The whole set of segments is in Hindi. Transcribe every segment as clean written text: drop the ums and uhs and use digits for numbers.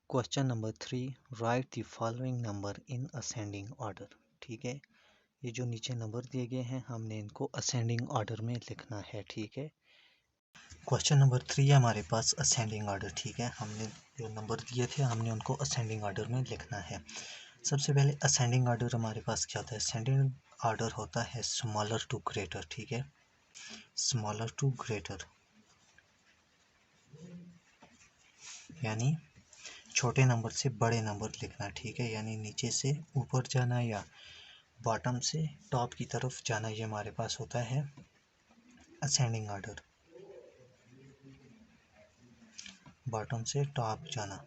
Question number 3, right the following number in ascending order. ठीक है, ये जो नीचे नंबर दिए गए हैं हमने इनको असेंडिंग ऑर्डर में लिखना है। ठीक है, क्वेश्चन नंबर 3 है हमारे पास असेंडिंग ऑर्डर। ठीक है, हमने जो नंबर दिए थे हमने उनको असेंडिंग ऑर्डर में लिखना है। सबसे पहले असेंडिंग ऑर्डर हमारे पास क्या होता है? असेंडिंग ऑर्डर होता है स्मॉलर टू ग्रेटर। ठीक है, स्मॉलर टू ग्रेटर यानी छोटे नंबर से बड़े नंबर लिखना। ठीक है, यानी नीचे से ऊपर जाना या बॉटम से टॉप की तरफ जाना, ये हमारे पास होता है असेंडिंग ऑर्डर। बॉटम से टॉप जाना,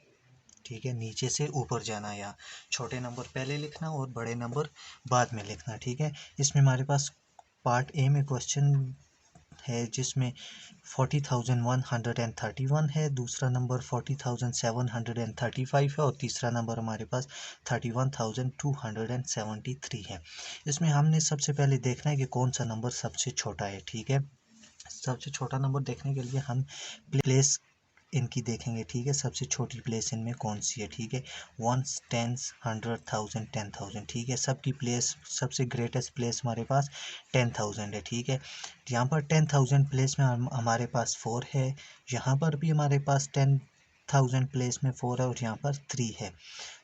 ठीक है, नीचे से ऊपर जाना या छोटे नंबर पहले लिखना और बड़े नंबर बाद में लिखना। ठीक है, इसमें हमारे पास पार्ट ए में क्वेश्चन है जिसमें 40,131 है, दूसरा नंबर 40,735 है और तीसरा नंबर हमारे पास 31,273 है। इसमें हमने सबसे पहले देखना है कि कौन सा नंबर सबसे छोटा है। ठीक है, सबसे छोटा नंबर देखने के लिए हम प्लेस इनकी देखेंगे। ठीक है, सबसे छोटी प्लेस इनमें कौन सी है? ठीक है, 1, 10, 100, 1000, 10,000। ठीक है, सबकी प्लेस सबसे ग्रेटेस्ट प्लेस हमारे पास 10,000 है। ठीक है, यहाँ पर 10,000 प्लेस में हमारे पास 4 है, यहाँ पर भी हमारे पास 10,000 प्लेस में 4 है और यहाँ पर 3 है।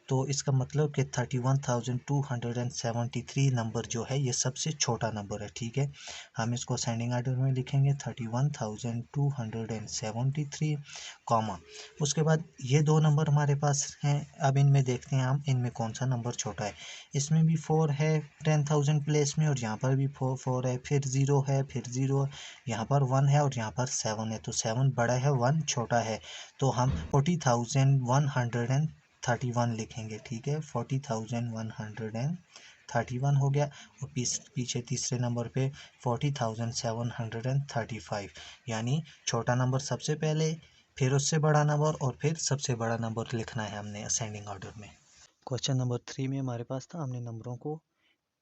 तो इसका मतलब कि 31,273 नंबर जो है ये सबसे छोटा नंबर है। ठीक है, हम इसको असेंडिंग ऑर्डर में लिखेंगे 31,273 कॉमा, उसके बाद ये दो नंबर हमारे पास हैं। अब इनमें देखते हैं हम इनमें कौन सा नंबर छोटा है। इसमें भी 4 है 10,000 प्लेस में और यहाँ पर भी 4 है, फिर 0 है, फिर 0, यहाँ पर 1 है और यहाँ पर 7 है। तो 7 बड़ा है, 1 छोटा है, तो हम 40,131 लिखेंगे। ठीक है, 40,131 हो गया और पीछे तीसरे नंबर पे 40,735, यानी छोटा नंबर सबसे पहले, फिर उससे बड़ा नंबर और फिर सबसे बड़ा नंबर लिखना है हमने असेंडिंग ऑर्डर में। क्वेश्चन नंबर 3 में हमारे पास था हमने नंबरों को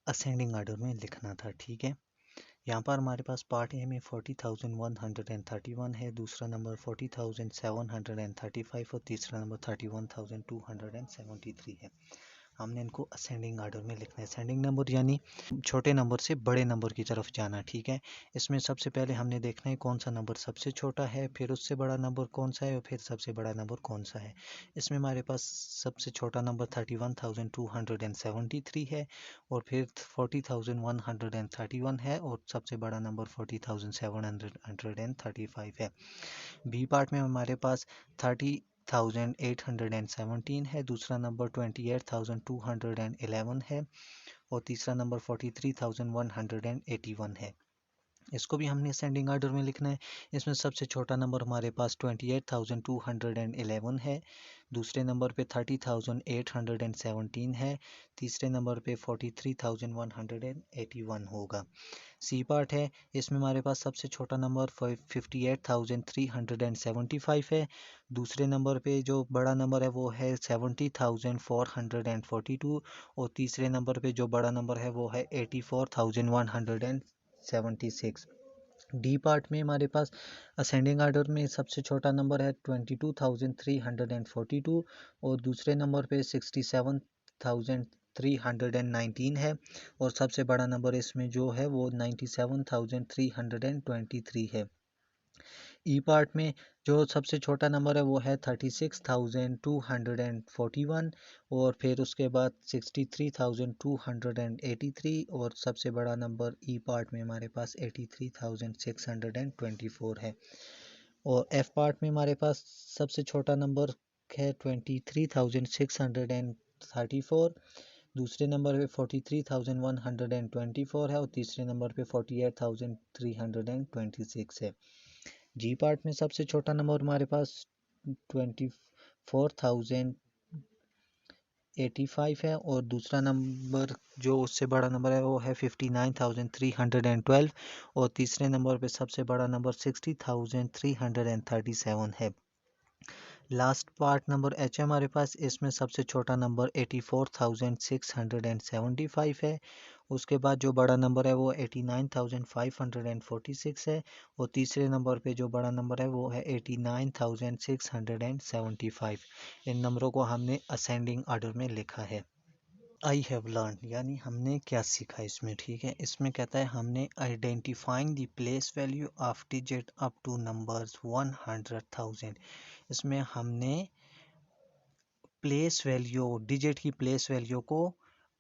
असेंडिंग ऑर्डर में लिखना था। ठीक है, यहाँ पर हमारे पास पार्ट ए में 40,131 है, दूसरा नंबर 40,735 और तीसरा नंबर 31,273 है। हमने इनको असेंडिंग ऑर्डर में लिखना है। असेंडिंग नंबर यानी छोटे नंबर से बड़े नंबर की तरफ जाना। ठीक है, इसमें सबसे पहले हमने देखना है कौन सा नंबर सबसे छोटा है, फिर उससे बड़ा नंबर कौन सा है और फिर सबसे बड़ा नंबर कौन सा है। इसमें हमारे पास सबसे छोटा नंबर 31,273 है और फिर 40,131 है और सबसे बड़ा नंबर 40,735 है। बी पार्ट में हमारे पास 30,817 है, दूसरा नंबर 28,211 है और तीसरा नंबर 43,181 है। इसको भी हमने असेंडिंग ऑर्डर में लिखना है। इसमें सबसे छोटा नंबर हमारे पास 28,211 है, दूसरे नंबर पे 30,817 है, तीसरे नंबर पे 43,181 होगा। सी पार्ट है, इसमें हमारे पास सबसे छोटा नंबर 58,375 है, दूसरे नंबर पे जो बड़ा नंबर है वो है 70,442 और तीसरे नंबर पे जो बड़ा नंबर है वो है 84,176। डी पार्ट में हमारे पास असेंडिंग ऑर्डर में सबसे छोटा नंबर है 22,342 और दूसरे नंबर पे 67,319 है और सबसे बड़ा नंबर इसमें जो है वो 97,323 है। ई पार्ट में जो सबसे छोटा नंबर है वो है 36,241 और फिर उसके बाद 63,283 और सबसे बड़ा नंबर ई पार्ट में हमारे पास 83,624 है। और एफ पार्ट में हमारे पास सबसे छोटा नंबर है 23,634, दूसरे नंबर पे 43,124 है और तीसरे नंबर पे 48,326 है। जी पार्ट में सबसे छोटा नंबर हमारे पास 24,085 है और दूसरा नंबर जो उससे बड़ा नंबर है वो है 59,312 और तीसरे नंबर पे सबसे बड़ा नंबर 60,337 है। लास्ट पार्ट नंबर एच है हमारे पास, इसमें सबसे छोटा नंबर 84,675 है उसके बाद जो बड़ा नंबर है वो 89,546 है, और तीसरे नंबर पे जो बड़ा नंबर है वो है 89,675। इन नंबरों को हमने असेंडिंग ऑर्डर में लिखा है। आई हैव लर्न यानी हमने क्या सीखा इसमें, ठीक है। इसमें कहता है हमने identifying the place value of digit up two numbers 100,000। इसमें हमने प्लेस वैल्यू, डिजिट की प्लेस वैल्यू को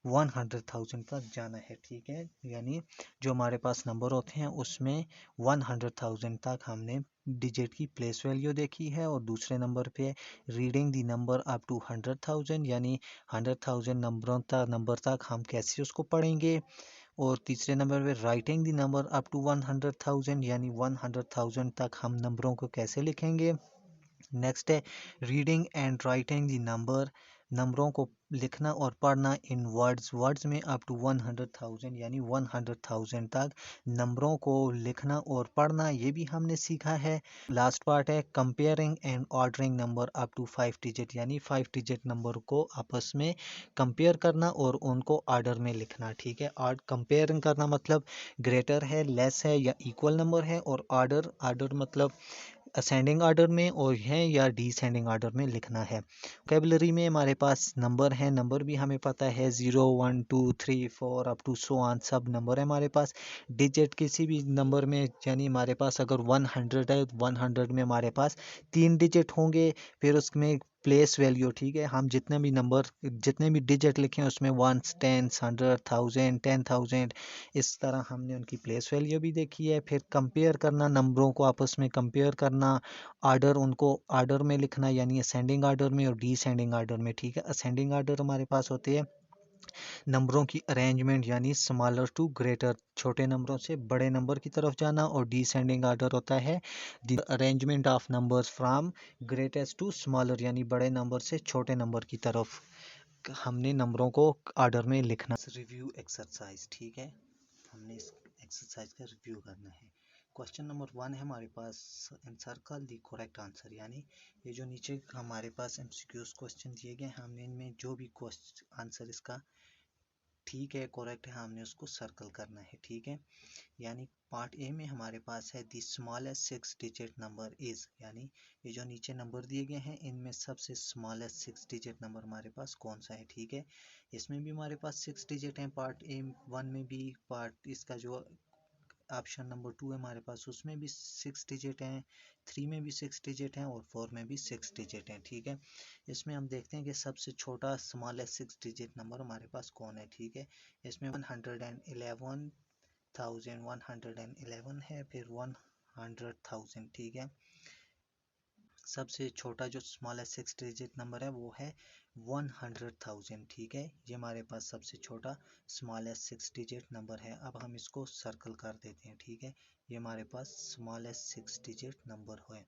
100,000 तक जाना है, ठीक है। यानी जो हमारे पास नंबर होते हैं उसमें 100,000 तक हमने डिजिट की प्लेस वैल्यू देखी है। और दूसरे नंबर पे रीडिंग दी नंबर अप टू 100,000 यानी 100,000 नंबर तक हम कैसे उसको पढ़ेंगे। और तीसरे नंबर पे राइटिंग दी नंबर अप टू 100,000 यानी 100,000 तक हम नंबरों को कैसे लिखेंगे। नेक्स्ट है रीडिंग एंड राइटिंग दी नंबर, नंबरों को लिखना और पढ़ना इन वर्ड्स, वर्ड्स में अप टू 100,000 यानी 100,000 तक नंबरों को लिखना और पढ़ना, ये भी हमने सीखा है। लास्ट पार्ट है comparing and ordering number up to 5 digit यानी 5 डिजिट नंबर को आपस में कंपेयर करना और उनको ऑर्डर में लिखना, ठीक है। कंपेयरिंग करना मतलब ग्रेटर है, लेस है या इक्वल नंबर है, और ऑर्डर, ऑर्डर मतलब असेंडिंग ऑर्डर में और है या डिसेंडिंग ऑर्डर में लिखना है। वोकैबुलरी में हमारे पास नंबर है, नंबर भी हमें पता है 0 1 2 3 4 अप टू सो ऑन, सब नंबर है हमारे पास। डिजिट किसी भी नंबर में यानी हमारे पास अगर 100 है, 100 में हमारे पास 3 डिजिट होंगे, फिर उसमें प्लेस वैल्यू, ठीक है। हम जितने भी नंबर, जितने भी डिजिट लिखे हैं उसमें 1 10 100 1000 10,000, इस तरह हमने उनकी प्लेस वैल्यू भी देखी है। फिर कंपेयर करना, नंबरों को आपस में कंपेयर करना, ऑर्डर, उनको ऑर्डर में लिखना यानी असेंडिंग ऑर्डर में और डिसेंडिंग ऑर्डर में, ठीक है। असेंडिंग ऑर्डर हमारे पास होते हैं नंबरों की अरेंजमेंट यानी स्मॉलर टू ग्रेटर, छोटे नंबरों से बड़े नंबर की तरफ जाना, और डिसेंडिंग ऑर्डर होता है the arrangement of numbers from greatest to smaller यानी बड़े नंबर से छोटे नंबर की तरफ हमने नंबरों को ऑर्डर में लिखना। रिव्यू एक्सरसाइज, ठीक है, हमने इस एक्सरसाइज का रिव्यू करना है। क्वेश्चन नंबर 1 है हमारे पास, एनसर्कल द करेक्ट आंसर, यानी ये जो नीचे हमारे पास एमसीक्यूज क्वेश्चन दिए गए, हमने इनमें जो भी क्वेश्चन आंसर इसका ठीक है, करेक्ट है, हमने उसको सर्कल करना है, ठीक है। यानी पार्ट ए में हमारे पास है the smallest 6 digit number is, यानी ये जो नीचे नंबर दिए गए हैं इनमें सबसे स्मॉलेस्ट 6 डिजिट नंबर हमारे पास कौन सा है, ठीक है। इसमें भी हमारे पास 6 डिजिट हैं, पार्ट ए 1 में भी, पार्ट इसका जो ऑप्शन नंबर 2 है हमारे पास उसमें भी 6 डिजिट हैं, 3 में भी 6 डिजिट हैं और 4 में भी 6 डिजिट हैं, ठीक है। इसमें हम देखते हैं कि सबसे छोटा स्मॉलेस्ट 6 डिजिट नंबर हमारे पास कौन है, ठीक है। इसमें 111,111 है, फिर 100,000, ठीक है। सबसे छोटा जो स्मॉलेस्ट 6 डिजिट नंबर है वो है 100,000, ठीक है। ये हमारे पास सबसे छोटा स्मॉलेस्ट 6 डिजिट नंबर है। अब हम इसको सर्कल कर देते हैं, ठीक है। ये हमारे पास स्मॉलेस्ट 6 डिजिट नंबर है।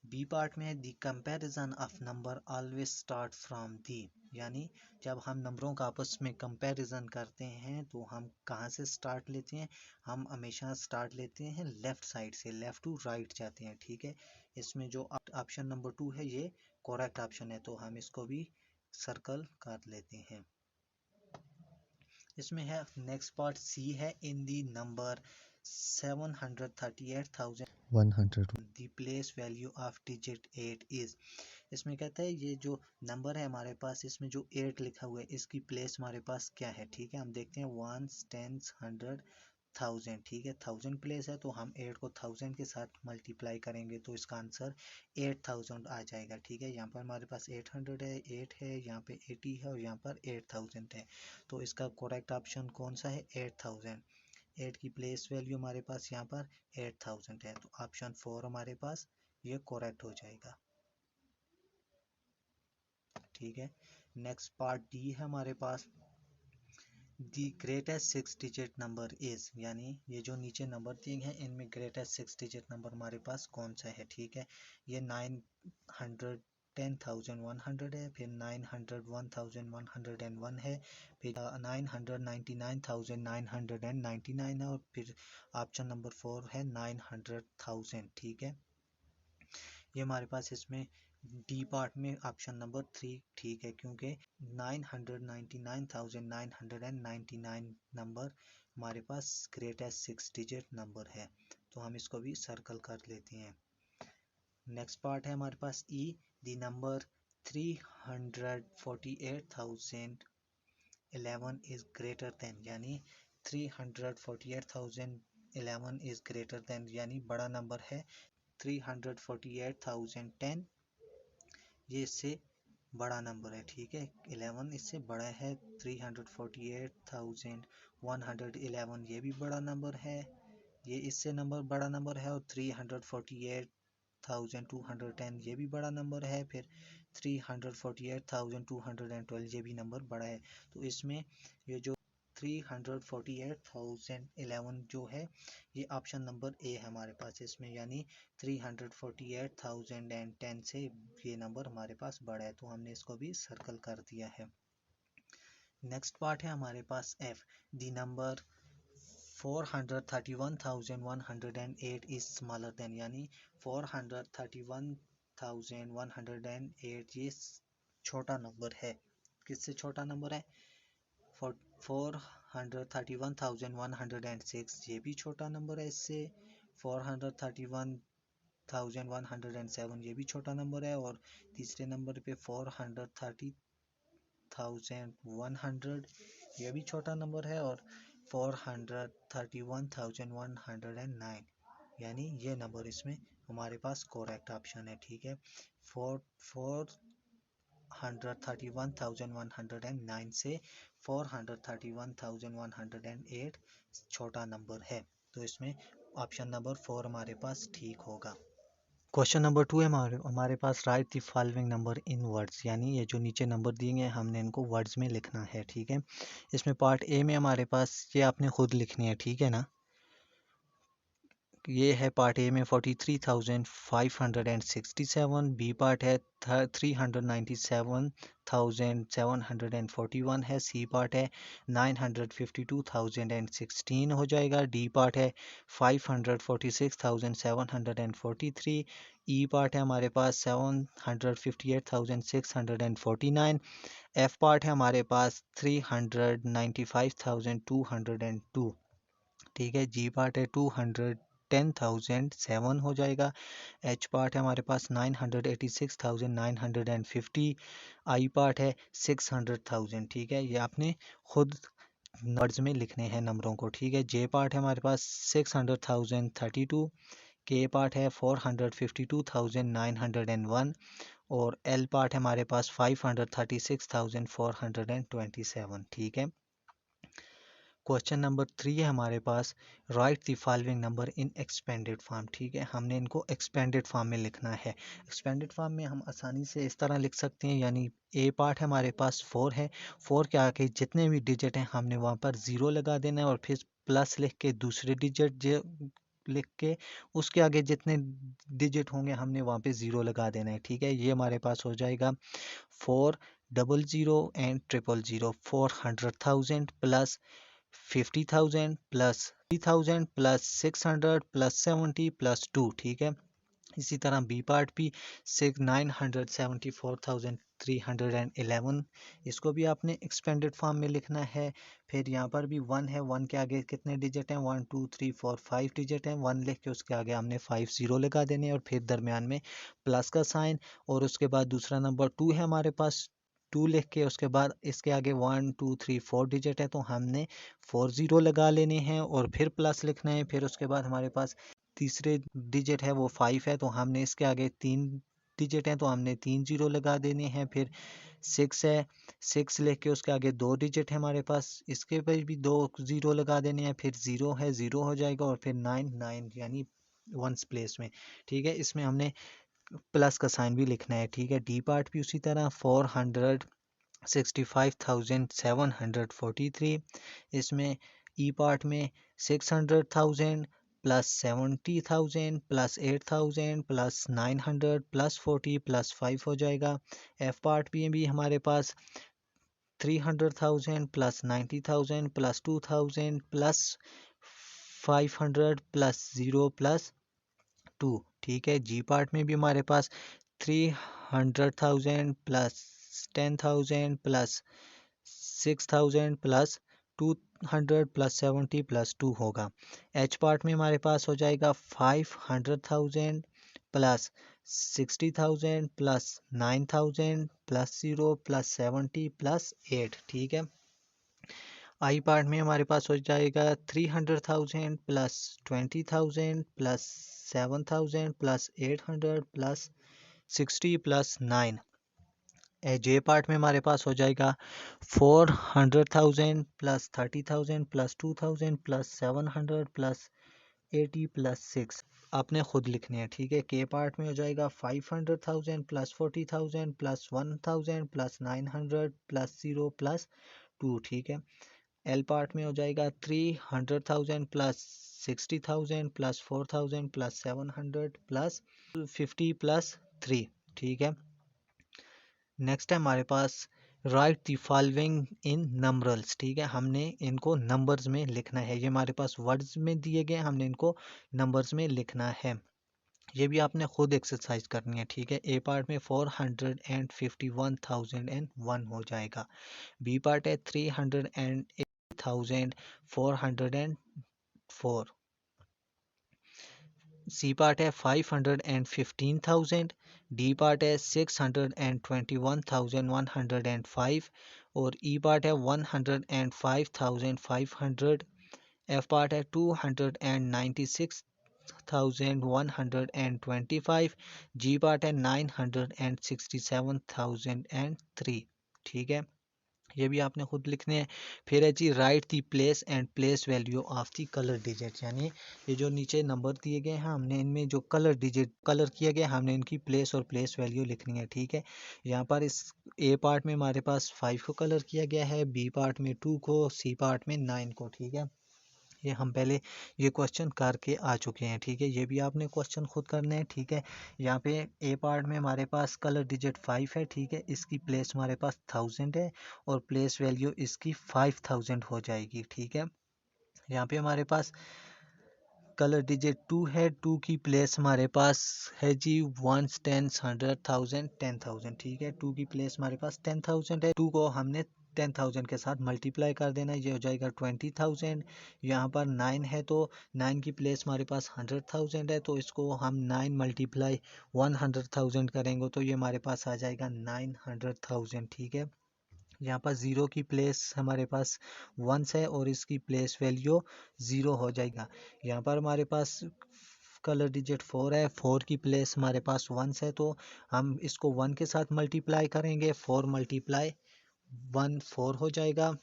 बी पार्ट में है the comparison of number always start from the, यानी जब हम नंबरों का आपस में कंपैरिजन करते हैं तो हम कहाँ से स्टार्ट लेते हैं, हम हमेशा स्टार्ट लेते हैं लेफ्ट साइड से, लेफ्ट टू राइट जाते हैं, ठीक है। इसमें जो ऑप्शन नंबर 2 है ये करेक्ट ऑप्शन है, तो हम इसको भी सर्कल कर लेते हैं। इसमें है नेक्स्ट पार्ट सी है in the number 738,100 the place value of digit 8 is. इसमें कहता है ये जो नंबर है हमारे पास, इसमें जो 8 लिखा हुआ है इसकी प्लेस हमारे पास क्या है, ठीक है। हम देखते हैं 1 10 100 1000, ठीक है, 1000 प्लेस है तो हम 8 को 1000 के साथ मल्टीप्लाई करेंगे तो इसका आंसर 8000 आ जाएगा, ठीक है। यहाँ पर हमारे पास 800 है, 8 है, यहाँ पे 80 है और यहाँ पर 8000 है, तो इसका करेक्ट ऑप्शन कौन सा है, 8000। 8 की प्लेस वैल्यू हमारे पास यहाँ पर 8000 है, तो ऑप्शन 4 हमारे पास ये करेक्ट हो जाएगा, ठीक है। नेक्स्ट पार्ट डी है हमारे पास the greatest 6 digit number is, यानी ये जो नीचे नंबर दिए हैं इनमें ग्रेटेस्ट 6 डिजिट नंबर हमारे पास कौन सा है, ठीक है। ये 910,100 है, फिर 901,101 है, फिर 999,999 है और फिर ऑप्शन नंबर 4 है 900,000, ठीक है। ये हमारे पास इसमें डी पार्ट में ऑप्शन नंबर 3 ठीक है, क्योंकि 999,999 नंबर हमारे पास ग्रेटेस्ट 6 डिजिट नंबर है, तो हम इसको भी सर्कल कर लेते हैं। नेक्स्ट पार्ट है हमारे पास E, the number 348,011 is greater than, यानी 348,011 इज ग्रेटर देन यानी बड़ा नंबर है 348,010, ये इससे बड़ा नंबर है, ठीक है। 11 इससे बड़ा है, 348,111 ये भी बड़ा नंबर है, ये इससे बड़ा नंबर है, और 348,210 ये भी बड़ा नंबर है, फिर 348,212 ये भी नंबर बड़ा है। तो इसमें ये जो 348,011 जो है ये ऑप्शन नंबर ए है हमारे पास इसमें, यानी 348,010 से ये नंबर हमारे पास बड़ा है, तो हमने इसको भी सर्कल कर दिया है। नेक्स्ट पार्ट है हमारे पास F, the number 431,108 is smaller than, यानी 431,108 ये छोटा नंबर है, किससे छोटा नंबर है, 431,106 ये भी छोटा नंबर है इससे, 431,107 ये भी छोटा नंबर है, और तीसरे नंबर पे 430,100 ये भी छोटा नंबर है, और 431,109 यानी ये नंबर इसमें हमारे पास करेक्ट ऑप्शन है, ठीक है। 431,109 से 431,108 छोटा नंबर है, तो इसमें ऑप्शन नंबर 4 हमारे पास ठीक होगा। क्वेश्चन नंबर 2 है हमारे पास, write the following number in words, यानी ये जो नीचे नंबर दिए गए हमने इनको वर्ड्स में लिखना है, ठीक है। इसमें पार्ट ए में हमारे पास ये आपने खुद लिखनी है, ठीक है ना। ये है पार्ट ए में 43,567, बी पार्ट है 397,741 है, सी पार्ट है 952,016 हो जाएगा, डी पार्ट है 546,743, ई पार्ट है हमारे पास 758,649, एफ पार्ट है हमारे पास 395,202, ठीक है, जी पार्ट है 210,007 हो जाएगा, एच पार्ट है हमारे पास 986,950, आई पार्ट है 600,000, ठीक है। ये आपने खुद वर्ड्स में लिखने हैं नंबरों को, ठीक है। जे पार्ट है हमारे पास 600,032, के पार्ट है 452,901, और एल पार्ट है हमारे पास 536,427, ठीक है। क्वेश्चन नंबर 3 है हमारे पास, write the following number in expanded form, ठीक है। हमने इनको एक्सपेंडेड फॉर्म में लिखना है। एक्सपेंडेड फॉर्म में हम आसानी से इस तरह लिख सकते हैं, यानी ए पार्ट हमारे पास 4 है, 4 के आगे जितने भी डिजिट हैं हमने वहाँ पर 0 लगा देना है, और फिर प्लस लिख के दूसरे डिजिट लिख के उसके आगे जितने डिजिट होंगे हमने वहाँ पे 0 लगा देना है, ठीक है। ये हमारे पास हो जाएगा 400 and 000, 400,000 plus 50,000 plus 3,000 plus 600 plus 70 plus 2, ठीक है। इसी तरह बी पार्ट भी 974,311, इसको भी आपने एक्सपेंडेड फॉर्म में लिखना है। फिर यहाँ पर भी 1 है, 1 के आगे कितने डिजिट हैं, 1 2 3 4 5 डिजिट हैं, 1 लिख के उसके आगे हमने 5 0 लगा देने हैं, और फिर दरमियान में प्लस का साइन, और उसके बाद दूसरा नंबर 2 है हमारे पास, 2 लिख के उसके बाद इसके आगे 1 2 3 4 डिजिट है, तो हमने 4 0 लगा लेने हैं, और फिर प्लस लिखना है। फिर उसके बाद हमारे पास तीसरे डिजिट है वो 5 है, तो हमने इसके आगे 3 डिजिट हैं, तो हमने 3 0 लगा देने हैं। फिर 6 है, 6 लिख के उसके आगे 2 डिजिट है हमारे पास, इसके पर भी 2 0 लगा देने हैं। फिर 0 है, 0 हो जाएगा, और फिर 9 9 यानी वंस प्लेस में, ठीक है। इसमें हमने प्लस का साइन भी लिखना है, ठीक है। डी पार्ट भी उसी तरह 465,743, इसमें ई पार्ट में 600,000 plus 70,000 plus 8,000 plus 900 plus 40 plus 5 हो जाएगा। एफ पार्ट भी हमारे पास 300,000 plus 90,000 plus 2,000 plus 500 plus 0 plus 2, ठीक है। जी पार्ट में भी हमारे पास 300,000 plus 10,000 plus 6,000 plus 200 plus 70 plus 2 होगा। एच पार्ट में हमारे पास हो जाएगा 500,000 plus 60,000 plus 9,000 plus 0 plus 70 plus 8, ठीक है। आई पार्ट में हमारे पास हो जाएगा 300,000 plus 20,000 plus 7,000 plus 800 plus 60 plus 9। जे पार्ट में हमारे पास हो जाएगा 400,000 plus 30,000 plus 2,000 plus 700 plus 80 plus 6। आपने खुद लिखने हैं, ठीक है। के पार्ट में हो जाएगा 500,000 plus 40,000 plus 1,000 plus 900 plus 0 plus 2, ठीक है। एल पार्ट में हो जाएगा 300,000 plus 60,000 plus 4,000 plus 700 plus 50 plus 3, ठीक है। नेक्स्ट है हमारे पास राइट द फॉलोइंग इन नंबरल्स, ठीक है। हमने इनको नंबर्स में लिखना है। ये हमारे पास वर्ड्स में दिए गए, हमने इनको नंबर्स में लिखना है। ये भी आपने खुद एक्सरसाइज करनी है, ठीक है। ए पार्ट में 451,001 हो जाएगा। बी पार्ट है 308,404। सी पार्ट है 515,000। डी पार्ट है 621,105 और ई पार्ट है 105,500। एफ पार्ट है 296,125। जी पार्ट है 967,003, ठीक है। ये भी आपने खुद लिखने हैं। फिर है जी write the place and place value of the colour digit, यानी ये जो नीचे नंबर दिए गए हैं हमने इनमें जो कलर डिजिट कलर किया गया हमने इनकी प्लेस और प्लेस वैल्यू लिखनी है, ठीक है। यहाँ पर इस ए पार्ट में हमारे पास 5 को कलर किया गया है, बी पार्ट में 2 को, सी पार्ट में 9 को, ठीक है। ये हम पहले ये क्वेश्चन करके आ चुके हैं, ठीक है। ये भी आपने क्वेश्चन खुद करने हैं, ठीक है। यहाँ पे ए पार्ट में हमारे पास कलर डिजिट 5 है, ठीक है। इसकी प्लेस हमारे पास 1000 है और प्लेस वैल्यू इसकी 5000 हो जाएगी, ठीक है। यहाँ पे हमारे पास कलर डिजिट 2 है, 2 की प्लेस हमारे पास है जी 1 10 100,000 10,000, ठीक है। 2 की प्लेस हमारे पास 10,000 है, 2 को हमने 10,000 के साथ मल्टीप्लाई कर देना है, ये हो जाएगा 20,000। यहाँ पर 9 है तो 9 की प्लेस हमारे पास 100,000 है, तो इसको हम 9 मल्टीप्लाई 100,000 करेंगे तो ये हमारे पास आ जाएगा 900,000, ठीक है। यहाँ पर ज़ीरो की प्लेस हमारे पास 1 है और इसकी प्लेस वैल्यू 0 हो जाएगा। यहाँ पर हमारे पास कलर डिजिट 4 है, 4 की प्लेस हमारे पास 1 है तो हम इसको 1 के साथ मल्टीप्लाई करेंगे, 4 मल्टीप्लाई 1 4 हो जाएगा।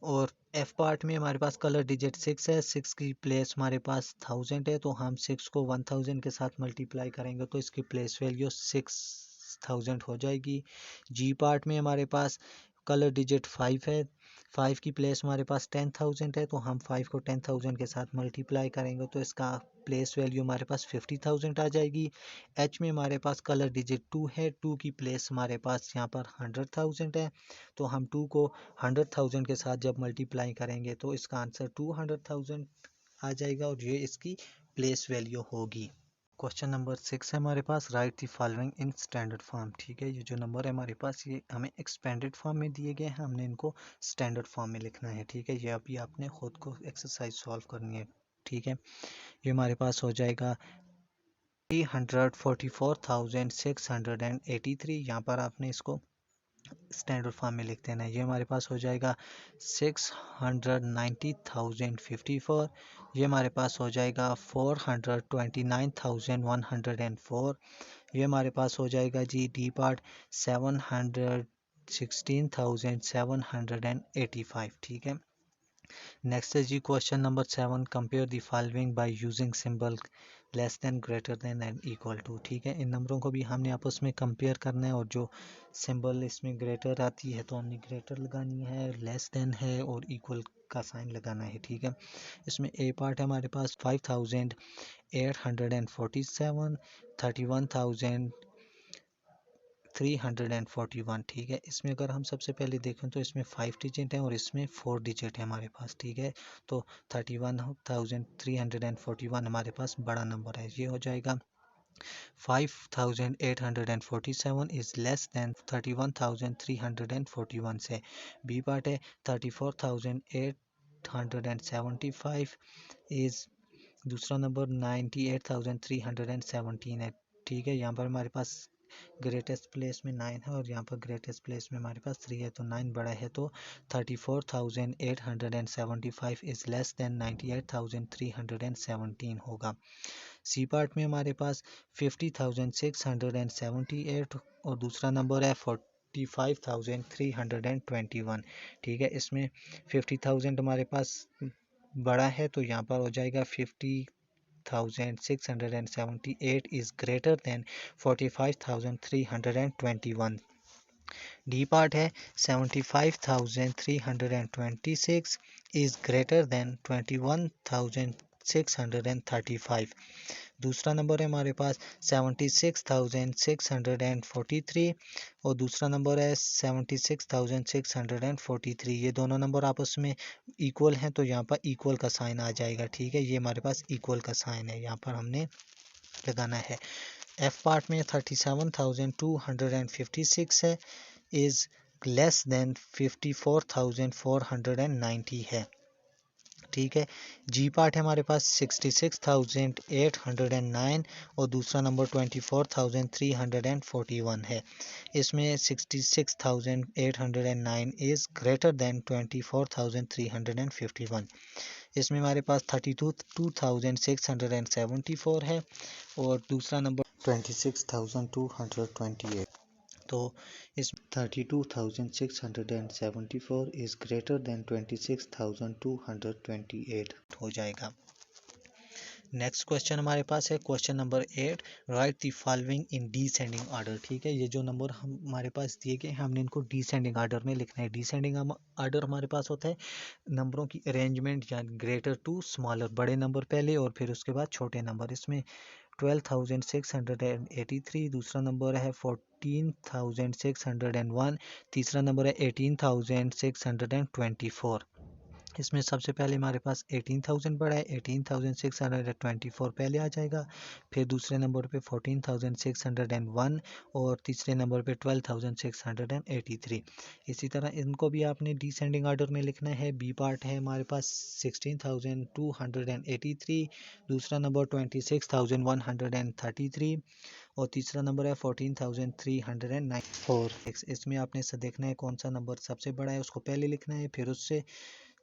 और एफ पार्ट में हमारे पास कलर डिजिट 6 है, 6 की प्लेस हमारे पास 1000 है तो हम 6 को 1000 के साथ मल्टीप्लाई करेंगे तो इसकी प्लेस वैल्यू 6000 हो जाएगी। जी पार्ट में हमारे पास कलर डिजिट 5 है, 5 की प्लेस हमारे पास 10,000 है तो हम 5 को 10,000 के साथ मल्टीप्लाई करेंगे तो इसका प्लेस वैल्यू हमारे पास 50,000 आ जाएगी। एच में हमारे पास कलर डिजिट 2 है, 2 की प्लेस हमारे पास यहाँ पर 100,000 है तो हम 2 को 100,000 के साथ जब मल्टीप्लाई करेंगे तो इसका आंसर 200,000 आ जाएगा और ये इसकी प्लेस वैल्यू होगी। क्वेश्चन नंबर 6 है हमारे पास write the following in standard form, ठीक है। ये जो नंबर है हमारे पास ये हमें एक्सपेंडेड फॉर्म में दिए गए हैं, हमने इनको स्टैंडर्ड फॉर्म में लिखना है, ठीक है। ये अभी आपने खुद को एक्सरसाइज सॉल्व करनी है, ठीक है। ये हमारे पास हो जाएगा 344,683। यहाँ पर आपने इसको स्टैंडर्ड फॉर्म में लिख देना है। ये हमारे पास हो जाएगा 690,054। ये हमारे पास हो जाएगा 429,104। ये हमारे पास हो जाएगा जी डी पार्ट 716,785, ठीक है। नेक्स्ट है जी question number 7, compare the following by using symbol less than greater than and equal to, ठीक है। इन नंबरों को भी हमने आपस में कंपेयर करना है और जो सिंबल इसमें ग्रेटर आती है तो हमने ग्रेटर लगानी है, लेस देन है और इक्वल का साइन लगाना है, ठीक है। इसमें ए पार्ट है हमारे पास 5,847, 31,341, ठीक है। इसमें अगर हम सबसे पहले देखें तो इसमें 5 डिजिट है और इसमें 4 डिजिट है हमारे पास, ठीक है। तो 31,341 हमारे पास बड़ा नंबर है, ये हो जाएगा 5847 इज़ लेस दैन 31,341 से। बी पार्ट है 34,875 इज़, दूसरा नंबर 98,317 है। ठीक है, यहाँ पर हमारे पास ग्रेटेस्ट प्लेस में 9 है और यहाँ पर ग्रेटेस्ट प्लेस में हमारे पास 3 है, तो 9 बड़ा है, तो 34,875 इज़ लेस दैन 98,317 होगा। सी पार्ट में हमारे पास 50,678 और दूसरा नंबर है 45,321। ठीक है, इसमें 50,000 हमारे पास बड़ा है, तो यहाँ पर हो जाएगा 50,678 is greater than 45,321। D part है 75,326 इज़ ग्रेटर दैन 21,635। दूसरा नंबर है हमारे पास 76,643 और दूसरा नंबर है 76,643। ये दोनों नंबर आपस में इक्वल हैं, तो यहाँ पर इक्वल का साइन आ जाएगा। ठीक है, ये हमारे पास इक्वल का साइन है, यहाँ पर हमने लगाना है। एफ पार्ट में 37,256 है, इज़ लेस देन 54,490 है। ठीक है, जी पार्ट है हमारे पास 66,809 और दूसरा नंबर 24,341 है। इसमें 66,809 इज़ ग्रेटर दैन 24,351। इसमें हमारे पास 32,674 है और दूसरा नंबर 26,228। तो इस 32,674 इज़ ग्रेटर दैन 26,228 हो जाएगा। नेक्स्ट क्वेश्चन हमारे पास है question number 8, right the following in descending order. ठीक है, ये जो नंबर हमारे पास दिए गए हमने इनको डिसेंडिंग ऑर्डर में लिखना है। डिसेंडिंग ऑर्डर हमारे पास होता है नंबरों की अरेंजमेंट, या ग्रेटर टू स्मॉलर, बड़े नंबर पहले और फिर उसके बाद छोटे नंबर। इसमें 12,683, दूसरा नंबर है 14,601, तीसरा नंबर है 18,624। इसमें सबसे पहले हमारे पास 18,000 बड़ा है, 18,624 पहले आ जाएगा। फिर दूसरे नंबर पे 14,601 और तीसरे नंबर पे 12,683। इसी तरह इनको भी आपने डिसेंडिंग ऑर्डर में लिखना है। बी पार्ट है हमारे पास 16,283, दूसरा नंबर 26,133 और तीसरा नंबर है 14,394। इसमें आपने देखना है कौन सा नंबर सबसे बड़ा है, उसको पहले लिखना है, फिर उससे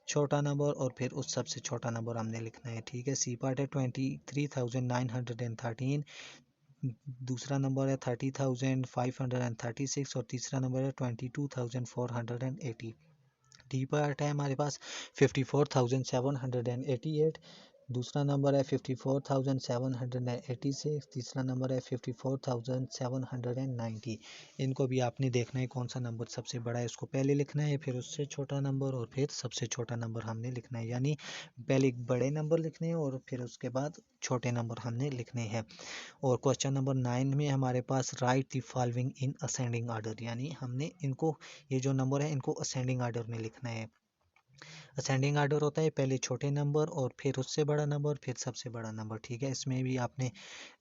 छोटा नंबर और फिर उस सबसे छोटा नंबर हमने लिखना है। ठीक है, सी पार्ट है 23,913, दूसरा नंबर है 30,536 और तीसरा नंबर है 22,480। डी पार्ट है हमारे पास 54,788, दूसरा नंबर है 54,786, तीसरा नंबर है 54,790। इनको भी आपने देखना है कौन सा नंबर सबसे बड़ा है, उसको पहले लिखना है, फिर उससे छोटा नंबर और फिर सबसे छोटा नंबर हमने लिखना है। यानी पहले बड़े नंबर लिखने हैं और फिर उसके बाद छोटे नंबर हमने लिखने हैं। और क्वेश्चन नंबर 9 में हमारे पास write the following in ascending order, यानी हमने इनको, ये जो नंबर है इनको असेंडिंग ऑर्डर में लिखना है। असेंडिंग ऑर्डर होता है पहले छोटे नंबर और फिर उससे बड़ा नंबर फिर सबसे बड़ा नंबर। ठीक है, इसमें भी आपने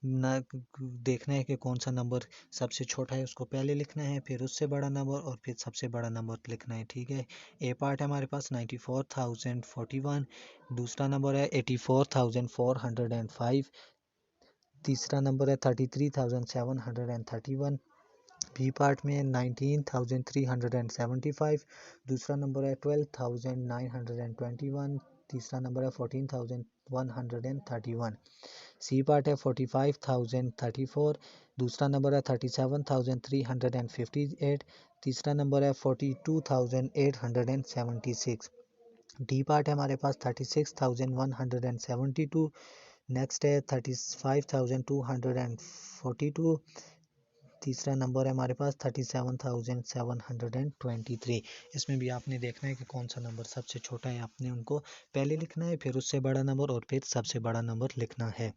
देखना है कि कौन सा नंबर सबसे छोटा है, उसको पहले लिखना है, फिर उससे बड़ा नंबर और फिर सबसे बड़ा नंबर लिखना है। ठीक है, ए पार्ट है हमारे पास 94,041, दूसरा नंबर है 84,405, तीसरा नंबर है 33,731। बी पार्ट में 19,375, दूसरा नंबर है 12,921, तीसरा नंबर है 14,131। सी पार्ट है 45,034, दूसरा नंबर है 37,358, तीसरा नंबर है 42,876। डी पार्ट है हमारे पास 36,172, नेक्स्ट है 35,242, तीसरा नंबर है हमारे पास 37,723। इसमें भी आपने देखना है कि कौन सा नंबर सबसे छोटा है, आपने उनको पहले लिखना है, फिर उससे बड़ा नंबर और फिर सबसे बड़ा नंबर लिखना है।